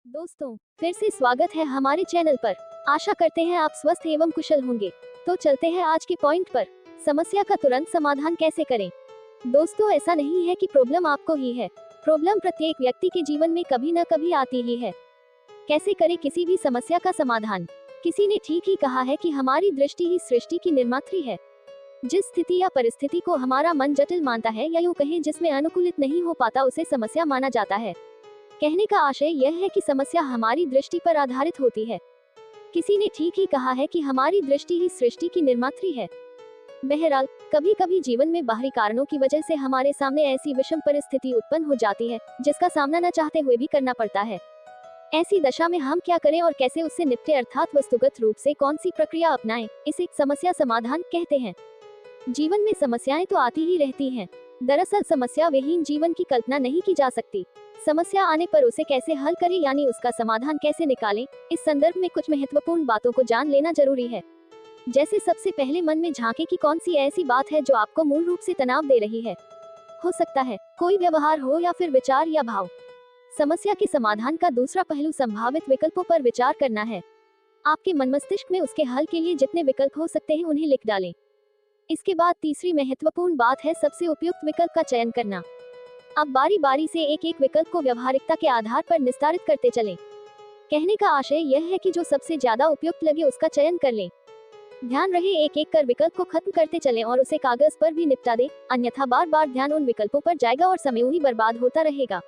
दोस्तों, फिर से स्वागत है हमारे चैनल पर। आशा करते हैं आप स्वस्थ एवं कुशल होंगे। तो चलते हैं आज के पॉइंट पर। समस्या का तुरंत समाधान कैसे करें। दोस्तों, ऐसा नहीं है कि प्रॉब्लम आपको ही है। प्रॉब्लम प्रत्येक व्यक्ति के जीवन में कभी न कभी आती ही है। कैसे करें किसी भी समस्या का समाधान। किसी ने ठीक ही कहा है कि हमारी दृष्टि ही सृष्टि की निर्मात्री है। जिस स्थिति या परिस्थिति को हमारा मन जटिल मानता है या यूं कहें जिसमें अनुकूलित नहीं हो पाता, उसे समस्या माना जाता है। कहने का आशय यह है कि समस्या हमारी दृष्टि पर आधारित होती है। किसी ने ठीक ही कहा है कि हमारी दृष्टि ही सृष्टि की निर्मात्री है। बहरहाल, कभी कभी जीवन में बाहरी कारणों की वजह से हमारे सामने ऐसी विषम परिस्थिति उत्पन्न हो जाती है जिसका सामना न चाहते हुए भी करना पड़ता है। ऐसी दशा में हम क्या करें और कैसे उससे निपटे, अर्थात वस्तुगत रूप से कौन सी प्रक्रिया अपनाएं, इसे समस्या समाधान कहते हैं। जीवन में समस्याएं तो आती ही रहती हैं। दरअसल समस्या विहीन जीवन की कल्पना नहीं की जा सकती। समस्या आने पर उसे कैसे हल करें, यानी उसका समाधान कैसे निकालें, इस संदर्भ में कुछ महत्वपूर्ण बातों को जान लेना जरूरी है। जैसे सबसे पहले मन में झांके कि कौन सी ऐसी बात है जो आपको मूल रूप से तनाव दे रही है। हो सकता है कोई व्यवहार हो या फिर विचार या भाव। समस्या के समाधान का दूसरा पहलू संभावित विकल्पों पर विचार करना है। आपके मन मस्तिष्क में उसके हल के लिए जितने विकल्प हो सकते हैं उन्हें लिख डालें। इसके बाद तीसरी महत्वपूर्ण बात है सबसे उपयुक्त विकल्प का चयन करना। अब बारी बारी से एक एक विकल्प को व्यवहारिकता के आधार पर निस्तारित करते चलें। कहने का आशय यह है कि जो सबसे ज्यादा उपयुक्त लगे उसका चयन कर लें। ध्यान रहे एक एक कर विकल्प को खत्म करते चलें और उसे कागज पर भी निपटा दें, अन्यथा बार बार ध्यान उन विकल्पों पर जाएगा और समय ही बर्बाद होता रहेगा।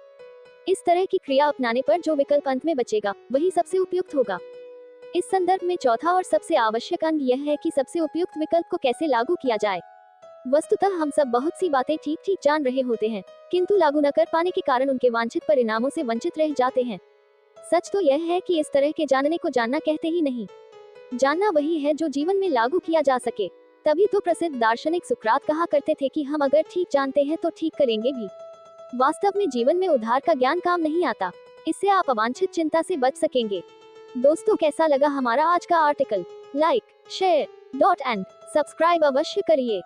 इस तरह की क्रिया अपनाने पर जो विकल्प अंत में बचेगा वही सबसे उपयुक्त होगा। इस संदर्भ में चौथा और सबसे आवश्यक अंग यह है कि सबसे उपयुक्त विकल्प को कैसे लागू किया जाए। वस्तुतः हम सब बहुत सी बातें ठीक ठीक जान रहे होते हैं, किंतु लागू न कर पाने के कारण उनके वांछित परिणामों से वंचित रह जाते हैं। सच तो यह है कि इस तरह के जानने को जानना कहते ही नहीं। जानना वही है जो जीवन में लागू किया जा सके। तभी तो प्रसिद्ध दार्शनिक सुकरात कहा करते थे कि हम अगर ठीक जानते हैं तो ठीक करेंगे भी। वास्तव में जीवन में उधार का ज्ञान काम नहीं आता। इससे आप अवांछित चिंता से बच सकेंगे। दोस्तों, कैसा लगा हमारा आज का article? Like, share, and subscribe अवश्य करिए।